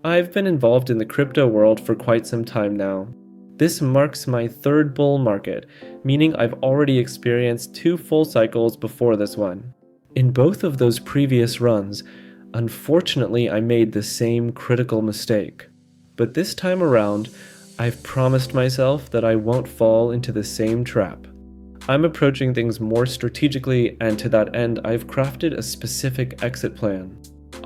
I've been involved in the crypto world for quite some time now. This marks my third bull market, meaning I've already experienced 2 full cycles before this one. In both of those previous runs, unfortunately I made the same critical mistake. But this time around, I've promised myself that I won't fall into the same trap. I'm approaching things more strategically, and to that end, I've crafted a specific exit plan.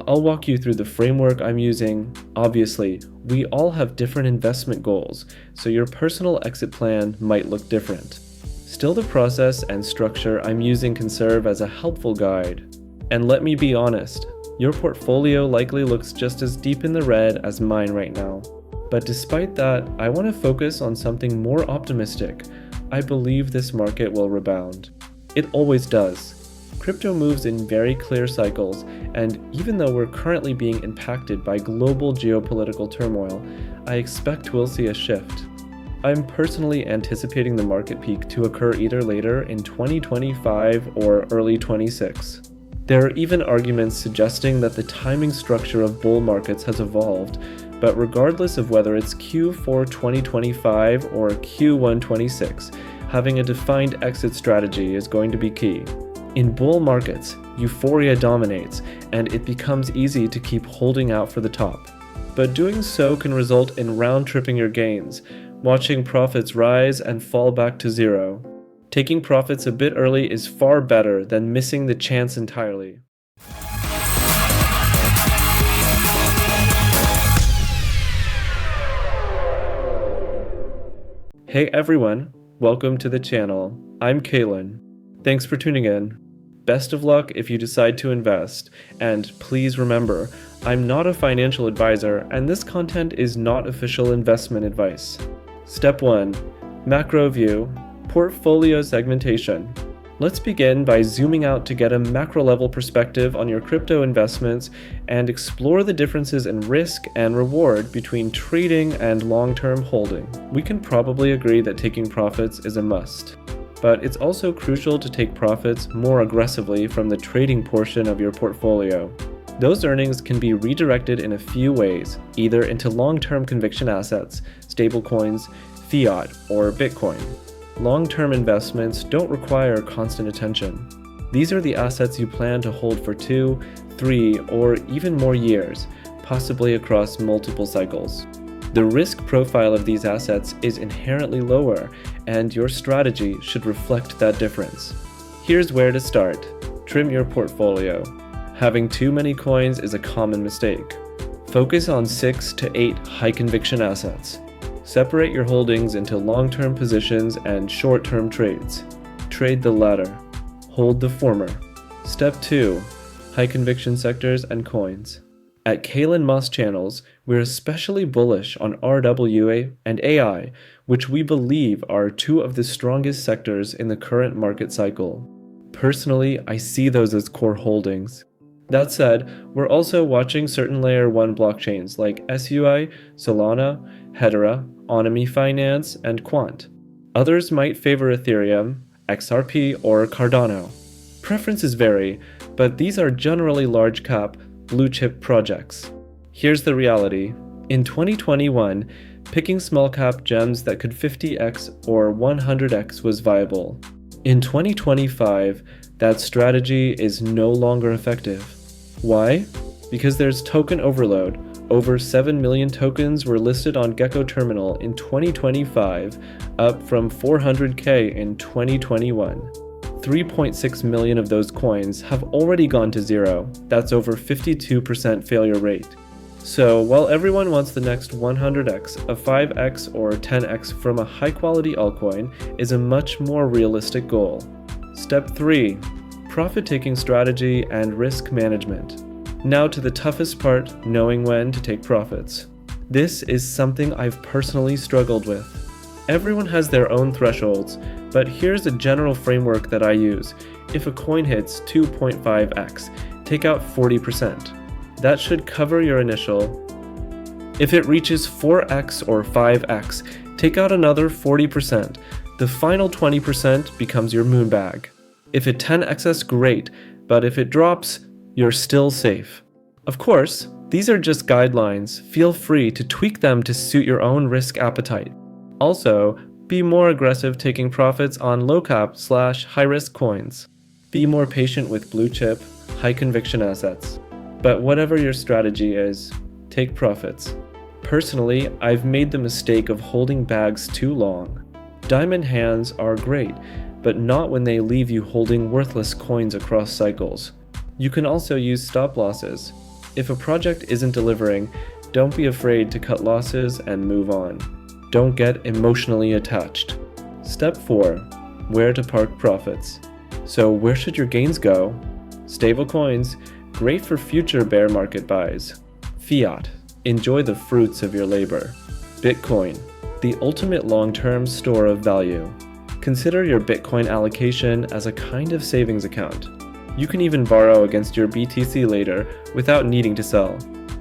I'll walk you through the framework I'm using. Obviously, we all have different investment goals, so your personal exit plan might look different. Still, the process and structure I'm using can serve as a helpful guide. And let me be honest, your portfolio likely looks just as deep in the red as mine right now. But despite that, I want to focus on something more optimistic. I believe this market will rebound. It always does. Crypto moves in very clear cycles, and even though we're currently being impacted by global geopolitical turmoil, I expect we'll see a shift. I'm personally anticipating the market peak to occur either later in 2025 or early 26. There are even arguments suggesting that the timing structure of bull markets has evolved, but regardless of whether it's Q4 2025 or Q1 26, having a defined exit strategy is going to be key. In bull markets, euphoria dominates, and it becomes easy to keep holding out for the top. But doing so can result in round-tripping your gains, watching profits rise and fall back to zero. Taking profits a bit early is far better than missing the chance entirely. Hey everyone, welcome to the channel. I'm Kalen. Thanks for tuning in. Best of luck if you decide to invest, and please remember, I'm not a financial advisor and this content is not official investment advice. Step 1. Macro view, portfolio segmentation. Let's begin by zooming out to get a macro-level perspective on your crypto investments and explore the differences in risk and reward between trading and long-term holding. We can probably agree that taking profits is a must, but it's also crucial to take profits more aggressively from the trading portion of your portfolio. Those earnings can be redirected in a few ways, either into long-term conviction assets, stablecoins, Fiat, or Bitcoin. Long-term investments don't require constant attention. These are the assets you plan to hold for 2, 3, or even more years, possibly across multiple cycles. The risk profile of these assets is inherently lower, and your strategy should reflect that difference. Here's where to start. Trim your portfolio. Having too many coins is a common mistake. Focus on 6 to 8 high-conviction assets. Separate your holdings into long-term positions and short-term trades. Trade the latter. Hold the former. Step 2. High-conviction sectors and coins. At Kalen Moss Channels, we're especially bullish on RWA and AI, which we believe are 2 of the strongest sectors in the current market cycle. Personally, I see those as core holdings. That said, we're also watching certain Layer 1 blockchains like SUI, Solana, Hedera, Onami Finance, and Quant. Others might favor Ethereum, XRP, or Cardano. Preferences vary, but these are generally large-cap, blue-chip projects. Here's the reality. In 2021, picking small-cap gems that could 50x or 100x was viable. In 2025, that strategy is no longer effective. Why? Because there's token overload. Over 7 million tokens were listed on Gecko Terminal in 2025, up from 400k in 2021. 3.6 million of those coins have already gone to zero. That's over 52% failure rate. So while everyone wants the next 100x, a 5x or 10x from a high-quality altcoin is a much more realistic goal. Step 3. Profit-taking strategy and risk management. Now to the toughest part, knowing when to take profits. This is something I've personally struggled with. Everyone has their own thresholds, but here's a general framework that I use. If a coin hits 2.5x, take out 40%. That should cover your initial. If it reaches 4x or 5x, take out another 40%. The final 20% becomes your moon bag. If it 10x's, great, but if it drops, you're still safe. Of course, These are just guidelines. Feel free to tweak them to suit your own risk appetite. Also, be more aggressive taking profits on low-cap/high-risk coins. Be more patient with blue-chip, high-conviction assets. But whatever your strategy is, take profits. Personally, I've made the mistake of holding bags too long. Diamond hands are great, but not when they leave you holding worthless coins across cycles. You can also use stop losses. If a project isn't delivering, don't be afraid to cut losses and move on. Don't get emotionally attached. Step 4. Where to park profits. So where should your gains go? Stablecoins, great for future bear market buys. Fiat, enjoy the fruits of your labor. Bitcoin, the ultimate long-term store of value. Consider your Bitcoin allocation as a kind of savings account. You can even borrow against your BTC later without needing to sell.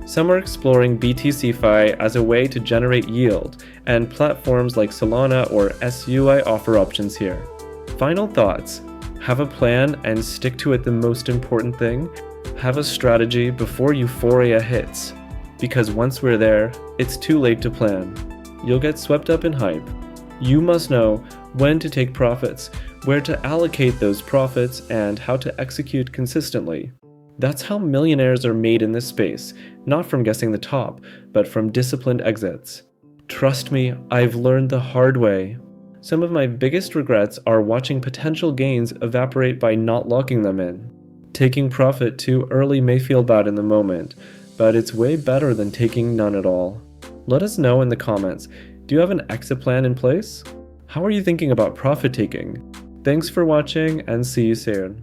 Some are exploring BTCFi as a way to generate yield, and platforms like Solana or SUI offer options here. Final thoughts. Have a plan and stick to it. The most important thing, have a strategy before euphoria hits. Because once we're there, it's too late to plan. You'll get swept up in hype. You must know when to take profits, where to allocate those profits, and how to execute consistently. That's how millionaires are made in this space, not from guessing the top, but from disciplined exits. Trust me, I've learned the hard way. Some of my biggest regrets are watching potential gains evaporate by not locking them in. Taking profit too early may feel bad in the moment, but it's way better than taking none at all. Let us know in the comments, do you have an exit plan in place? How are you thinking about profit taking? Thanks for watching and see you soon.